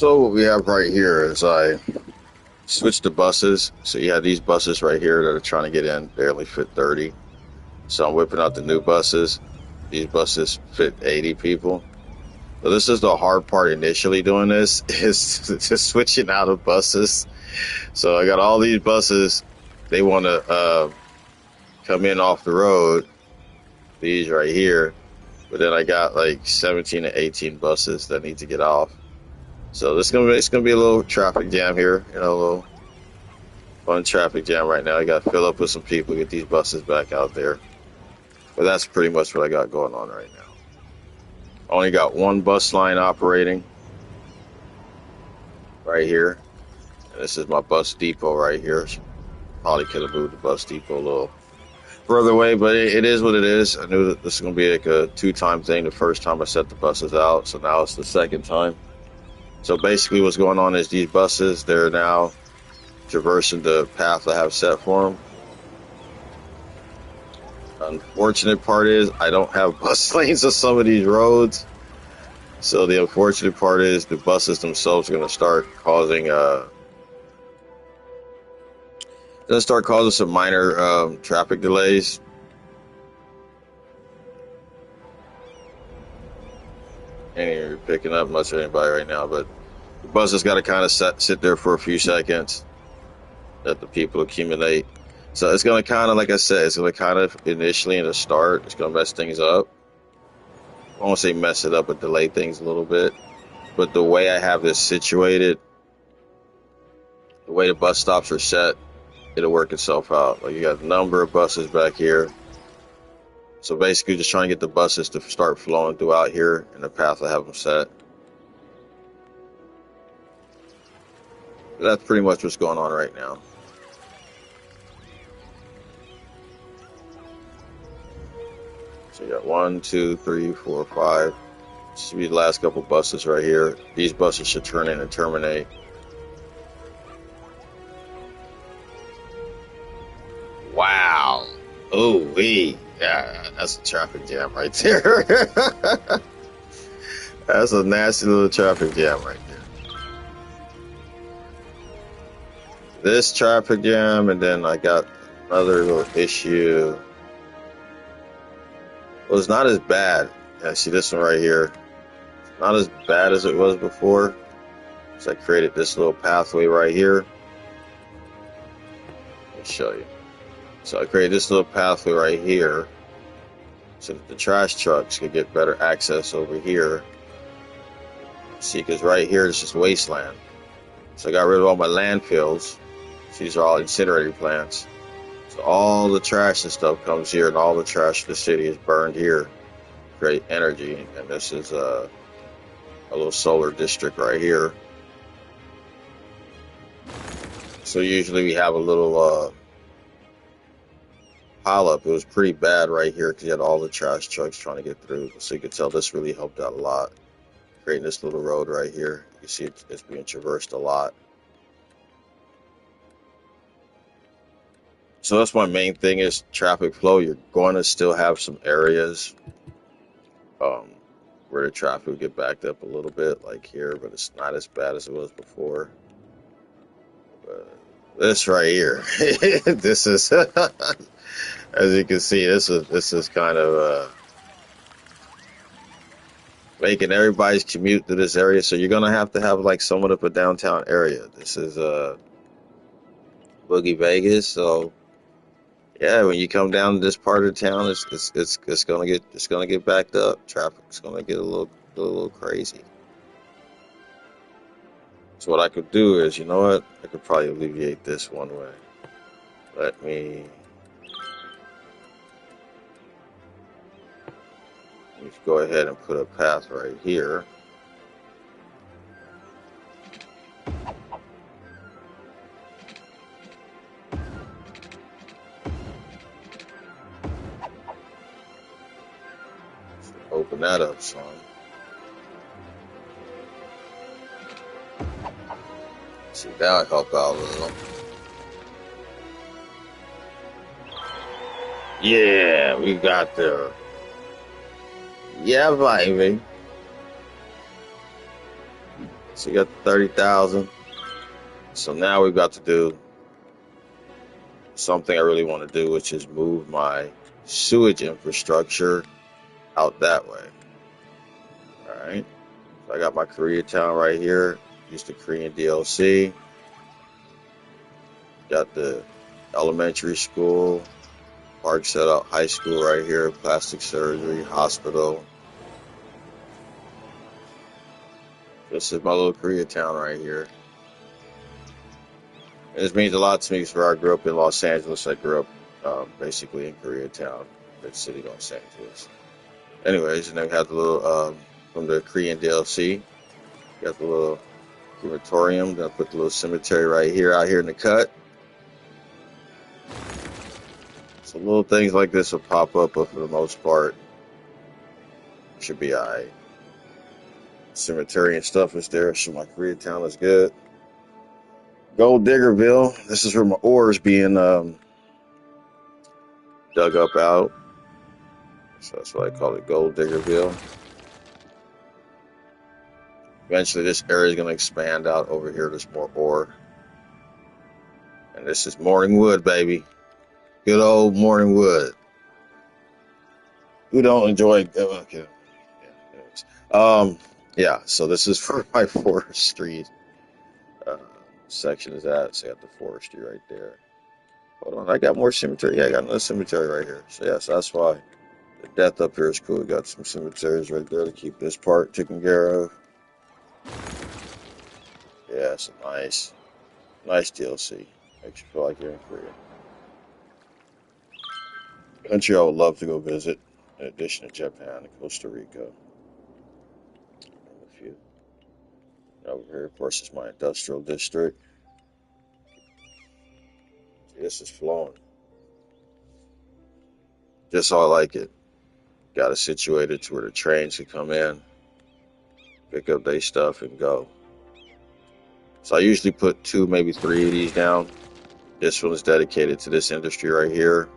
So what we have right here is I switched the buses. So you have these buses right here that are trying to get in. They only fit 30. So I'm whipping out the new buses. These buses fit 80 people. So this is the hard part initially doing this is just switching out of buses. So I got all these buses. They want to come in off the road. These right here. But then I got like 17 to 18 buses that need to get off. So it's gonna be a little traffic jam here, a little fun traffic jam right now. I got to fill up with some people, get these buses back out there. But that's pretty much what I got going on right now. Only got one bus line operating right here. And this is my bus depot right here. Probably could have moved the bus depot a little further away, but it is what it is. I knew that this is going to be like a two-time thing. The first time I set the buses out, so now it's the second time. So basically what's going on is these buses, they're now traversing the path I have set for them. Unfortunate part is I don't have bus lanes on some of these roads. So the unfortunate part is the buses themselves are going to start causing some minor traffic delays. And you're picking up much of anybody right now, but the bus has got to kind of sit there for a few seconds, let the people accumulate. So it's going to kind of, like I said, it's going to kind of initially in the start, it's going to mess things up. I won't say mess it up, but delay things a little bit. But the way I have this situated, the way the bus stops are set, it'll work itself out. Like you got a number of buses back here. So basically just trying to get the buses to start flowing throughout here in the path I have them set. But that's pretty much what's going on right now. So you got 1, 2, 3, 4, 5. This should be the last couple buses right here. These buses should turn in and terminate. Wow. Oh, wee. Yeah, that's a traffic jam right there. That's a nasty little traffic jam right there. This traffic jam, and then I got another little issue. Well, it's not as bad. Yeah, see this one right here. It's not as bad as it was before. So I created this little pathway right here. Let me show you. So I created this little pathway right here so that the trash trucks could get better access over here. See, because right here is just wasteland. So I got rid of all my landfills. So these are all incinerator plants. So all the trash and stuff comes here, and all the trash of the city is burned here. Create energy, and this is a little solar district right here. So usually we have a little pile up. It was pretty bad right here because you had all the trash trucks trying to get through. So you can tell this really helped out a lot. Creating this little road right here. You see it's being traversed a lot. So that's my main thing is traffic flow. You're going to still have some areas where the traffic will get backed up a little bit, like here, but it's not as bad as it was before. But this right here, this is, as you can see, this is kind of making everybody's commute to this area. So you're gonna have like somewhat of a downtown area. This is Boogie Vegas, so. Yeah, when you come down to this part of town, it's gonna get backed up. Traffic's gonna get a little crazy. So what I could do is, you know what? I could probably alleviate this one way. Let me go ahead and put a path right here. Open that up some. See, now I help out a little. Yeah, we got there. Yeah, baby. So you got 30,000. So now we've got to do something I really want to do, which is move my sewage infrastructure out that way. All right. So I got my Koreatown right here. Use the Korean DLC. Got the elementary school, Park Setup High School right here, plastic surgery, hospital. This is my little Koreatown right here. This means a lot to me because where I grew up in Los Angeles, I grew up basically in Koreatown, big city, Los Angeles. Anyways, and then we have the little, from the Korean DLC, got the little crematorium. Then I put the little cemetery right here, out here in the cut. So little things like this will pop up, but for the most part, should be alright. Cemetery and stuff is there, so my Koreatown is good. Gold Diggerville, this is where my ore is being dug up out. So that's why I call it Gold Diggerville. Eventually this area is going to expand out over here. There's more ore. And this is Morning Wood, baby. Good old Morning Wood. Who don't enjoy... Okay. Yeah, so this is where my forestry section is at. So I got the forestry right there. Hold on, I got more cemetery. Yeah, I got another cemetery right here. So yeah, so that's why the depth up here is cool. We got some cemeteries right there to keep this part taken care of. Yeah, it's a nice DLC. Makes you feel like you're in Korea. Country I would love to go visit, in addition to Japan and Costa Rica. A few. Over here, of course, is my industrial district. See, this is flowing. Just how I like it. Got it situated to where the trains can come in, pick up their stuff, and go. So I usually put 2, maybe 3 of these down. This one is dedicated to this industry right here.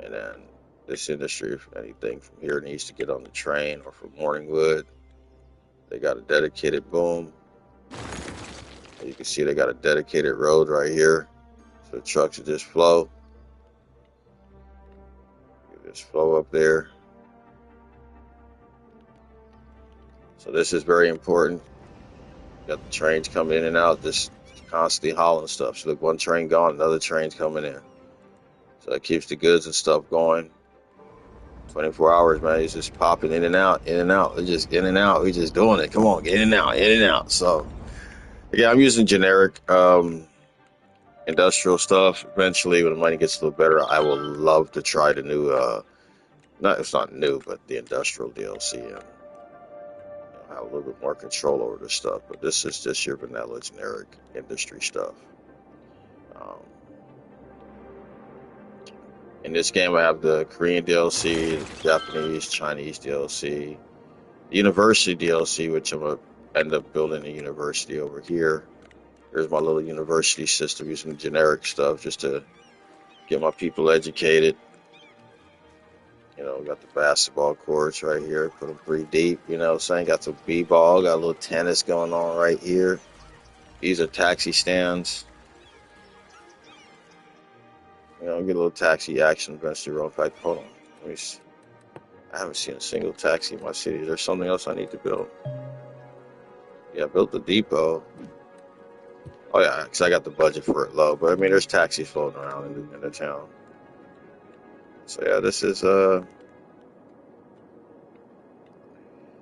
And then this industry, if anything from here needs to get on the train or from Morningwood, they got a dedicated boom. And you can see they got a dedicated road right here. So the trucks will just flow. You just flow up there. So this is very important. Got the trains coming in and out, just constantly hauling stuff. So look, one train gone, another train's coming in. So it keeps the goods and stuff going. 24 hours, man. He's just popping in and out, in and out. They're just in and out. We're just doing it. Come on, get in and out, in and out. So, yeah, I'm using generic industrial stuff. Eventually, when the money gets a little better, I will love to try the new, it's not new, but the industrial DLC and have a little bit more control over this stuff. But this is just your vanilla generic industry stuff. In this game, I have the Korean DLC, the Japanese, Chinese DLC, the University DLC, which I'm going to end up building a university over here. Here's my little university system using generic stuff just to get my people educated. You know, got the basketball courts right here, put them 3 deep, you know what I'm saying? Got some b-ball, got a little tennis going on right here. These are taxi stands. You know, get a little taxi action eventually. In fact, hold on. Let me see. I haven't seen a single taxi in my city. Is there something else I need to build? Yeah, I built the depot. Oh, yeah, because I got the budget for it low. But, I mean, there's taxis floating around in the town. So, yeah, this is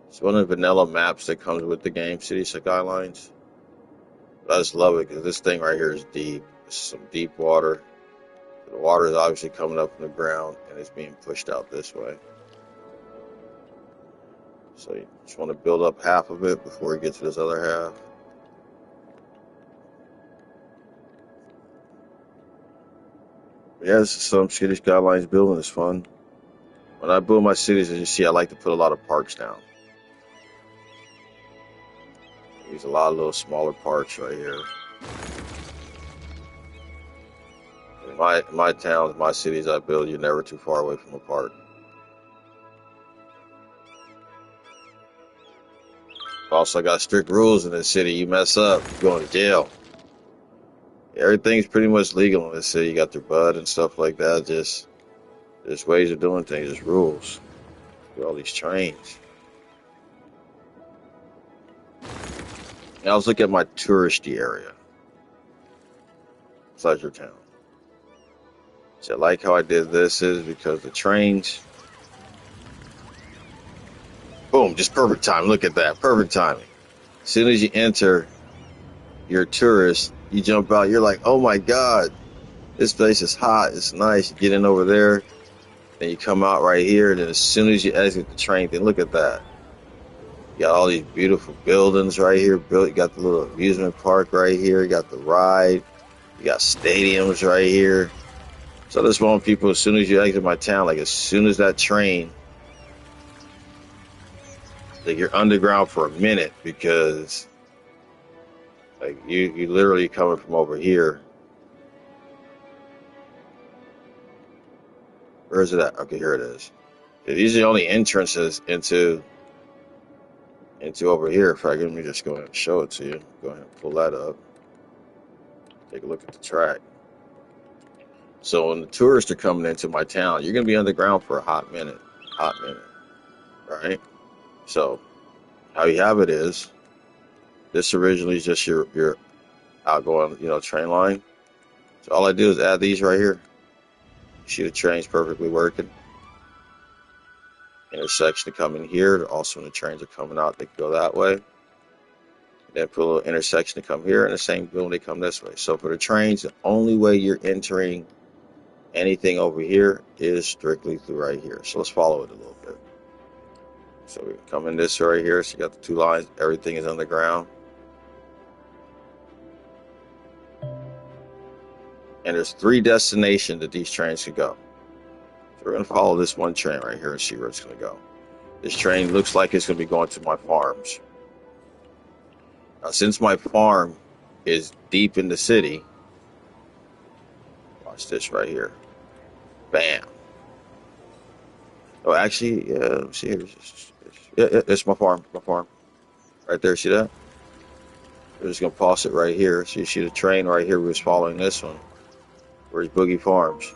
it's one of the vanilla maps that comes with the game, City Skylines. But I just love it because this thing right here is deep. It's some deep water. The water is obviously coming up from the ground, and it's being pushed out this way. So you just want to build up half of it before you get to this other half. But yeah, this is some City Skylines building. It's fun. When I build my cities, as you see, I like to put a lot of parks down. Use a lot of little smaller parks right here. In my towns, my cities I build, you're never too far away from a park. Also got strict rules in this city. You mess up, you're going to jail. Everything's pretty much legal in this city. You got their bud and stuff like that. Just there's ways of doing things. There's rules. With all these trains. Now let's look at my touristy area. Pleasure Town. So I like how I did this is because the trains. Boom, just perfect time. Look at that. Perfect timing. As soon as you enter, you're a tourist, you jump out, you're like, oh my God, this place is hot, it's nice. You get in over there, then you come out right here, and then as soon as you exit the train, then look at that. You got all these beautiful buildings right here built. You got the little amusement park right here. You got the ride. You got stadiums right here. So this one people, as soon as you exit my town, like as soon as that train, like you're underground for a minute because like you literally coming from over here. Where is it at? Okay, here it is. These are the only entrances into over here. In fact, let me just go ahead and show it to you. Go ahead and pull that up. Take a look at the track. So when the tourists are coming into my town, you're gonna be underground for a hot minute. Right? So how you have it is this originally is just your outgoing, train line. So all I do is add these right here. You see the train's perfectly working. Intersection to come in here. Also when the trains are coming out, they can go that way. Then put a little intersection to come here, and the same building they come this way. So for the trains, the only way you're entering anything over here is strictly through right here. So let's follow it a little bit. So we come in this right here. So you got the two lines. Everything is underground. And there's 3 destinations that these trains could go. So we're going to follow this one train right here and see where it's going to go. This train looks like it's going to be going to my farms. Now, since my farm is deep in the city, watch this right here. Bam. Oh, actually, yeah, let me see here. Yeah, it's my farm. Right there, see that? We're just going to pause it right here. So you see the train right here. We was following this one. Where's Boogie Farms?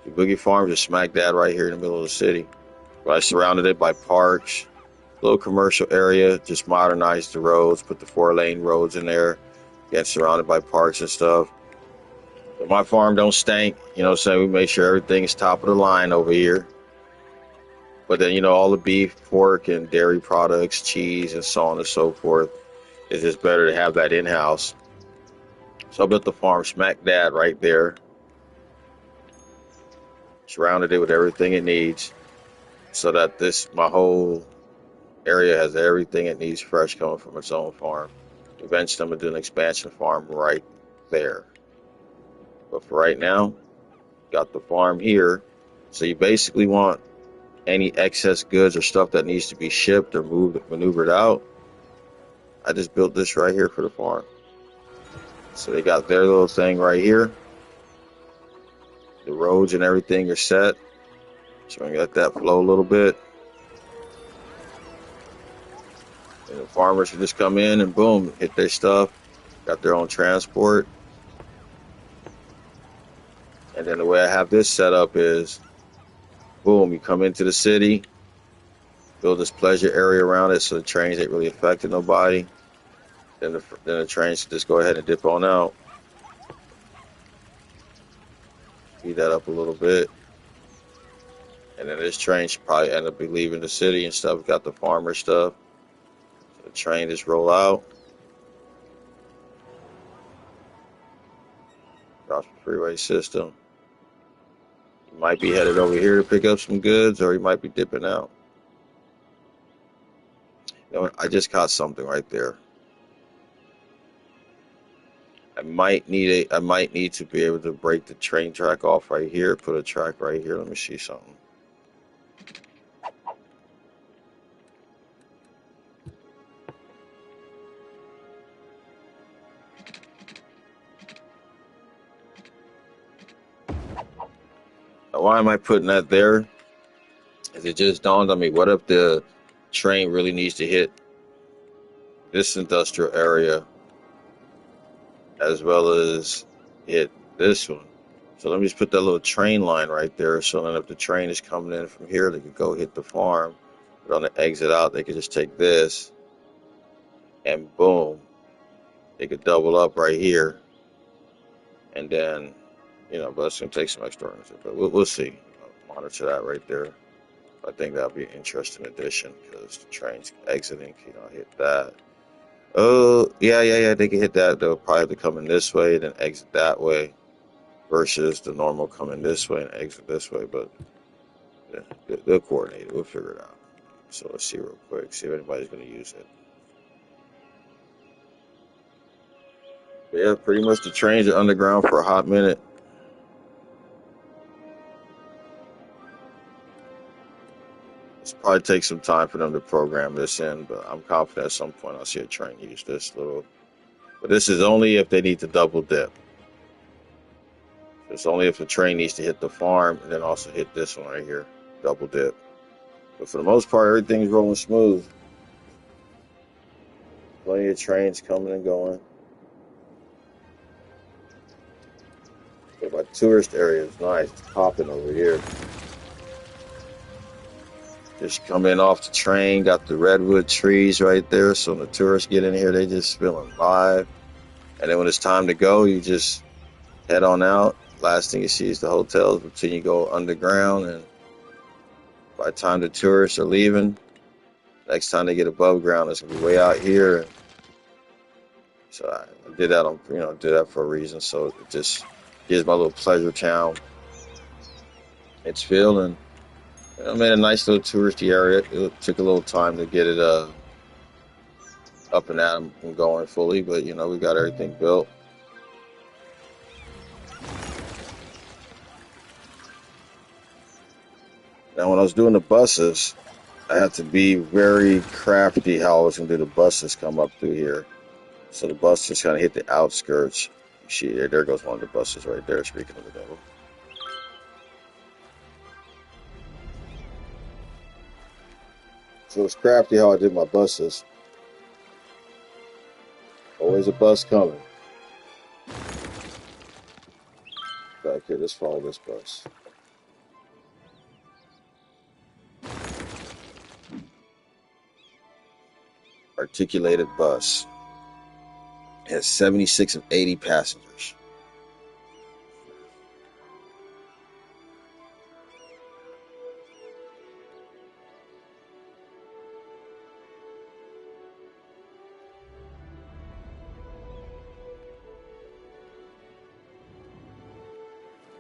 The Boogie Farms is smack dab right here in the middle of the city. But I surrounded it by parks, little commercial area, just modernized the roads, put the 4-lane roads in there, get surrounded by parks and stuff. But my farm don't stink, so we make sure everything's top of the line over here. But then, all the beef, pork, and dairy products, cheese, and so on and so forth, it's just better to have that in-house. So I built the farm smack dab right there. Surrounded it with everything it needs so that my whole area has everything it needs fresh coming from its own farm. Eventually I'm going to do an expansion farm right there. But for right now, got the farm here. So you basically want any excess goods or stuff that needs to be shipped or maneuvered out. I just built this right here for the farm. So they got their little thing right here. The roads and everything are set. So I'm going to let that flow a little bit. And the farmers can just come in and boom, hit their stuff. Got their own transport. And then the way I have this set up is, boom, you come into the city, build this pleasure area around it so the trains ain't really affecting nobody. Then the trains can just go ahead and dip on out. Speed that up a little bit. And then this train should probably end up leaving the city and stuff. Got the farmer stuff. So the train just roll out. Across the freeway system. You might be headed over here to pick up some goods, or you might be dipping out. I just caught something right there. I might need to be able to break the train track off right here. Put a track right here. Let me see something. Now, why am I putting that there? As it just dawned on me, what if the train really needs to hit this industrial area as well as hit this one. So let me just put that little train line right there. So then if the train is coming in from here, they could go hit the farm. But on the exit out, they could just take this and boom, they could double up right here. And then, but it's going to take some extra energy. But we'll see. I'll monitor that right there. I think that'll be an interesting addition because the train's exiting. Hit that. Oh, yeah. They can hit that. They'll probably have to come in this way, then exit that way, versus the normal coming this way and exit this way. But yeah, they'll coordinate it. We'll figure it out. So let's see real quick. See if anybody's going to use it. But yeah, pretty much the trains are underground for a hot minute. It's probably take some time for them to program this in, but I'm confident at some point I'll see a train use this little. But this is only if they need to double dip. It's only if the train needs to hit the farm and then also hit this one right here, double dip. But for the most part, everything's rolling smooth. Plenty of trains coming and going. But my tourist area is nice. It's popping over here. Just come in off the train, got the redwood trees right there. So when the tourists get in here, they just feeling live. And then when it's time to go, you just head on out. Last thing you see is the hotels until you go underground. And by the time the tourists are leaving, next time they get above ground, it's gonna be way out here. So I did that did that for a reason. So it just gives my little pleasure town its feel. And I made a nice little touristy area. It took a little time to get it up and at 'em and going fully, but we got everything built. Now, when I was doing the buses, I had to be very crafty how I was going to do the buses come up through here. So the bus just kind of hit the outskirts. See, there goes one of the buses right there, speaking of the devil. So it's crafty how I did my buses. Always a bus coming. Back here, let's follow this bus. Articulated bus. It has 76 and 80 passengers.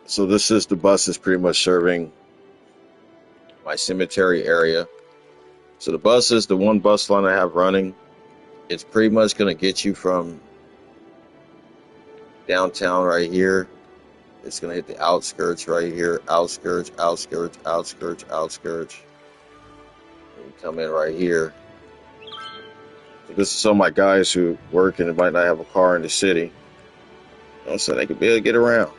So this is the bus is pretty much serving my cemetery area. So the buses, the one bus line I have running, it's pretty much going to get you from downtown right here. It's going to hit the outskirts right here. Outskirts. And you come in right here. So this is some of my guys who work and might not have a car in the city. So they could be able to get around.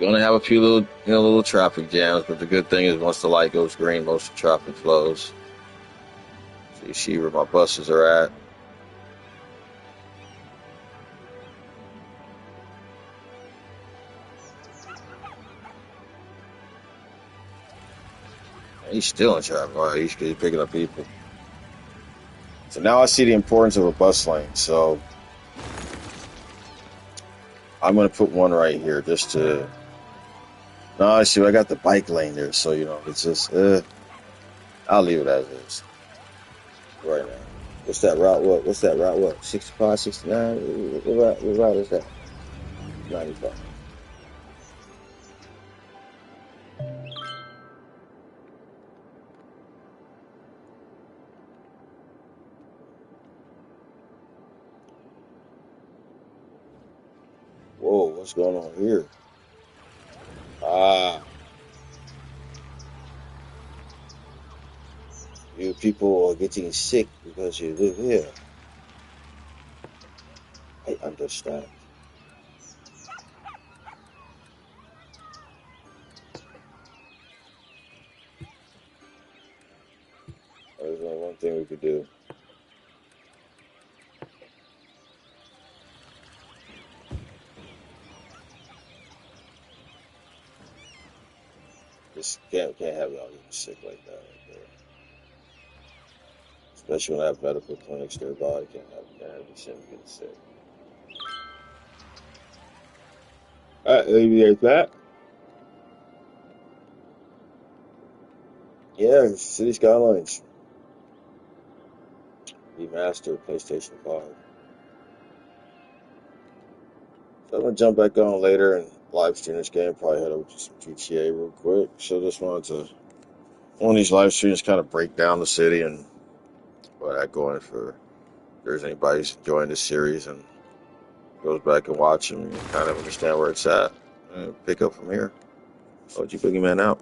Going to have a few little traffic jams, but the good thing is once the light goes green, most of the traffic flows. So you see where my buses are at. He's still in traffic. Oh, he's picking up people. So now I see the importance of a bus lane. So I'm going to put one right here just to. No, I see. I got the bike lane there, so it's just. I'll leave it as is. Right now. What's that route? What's that route? What? 65, 69? What route is that? 95. Whoa, what's going on here? Ah. You people are getting sick because you live here. I understand. There's only one thing we could do. Just can't have y'all getting sick like that right there. Especially when I have medical clinics nearby. Can't have these Sims getting sick. All right, maybe there's that. Yeah, City Skylines Remastered PlayStation 5. So I'm gonna jump back on later and live stream this game. Probably head over to some GTA real quick. So just wanted to one of these live streams kind of break down the city and what I go in for. If there's anybody who's enjoying this series and goes back and watch them and kind of understand where it's at and pick up from here. OG Boogeyman out.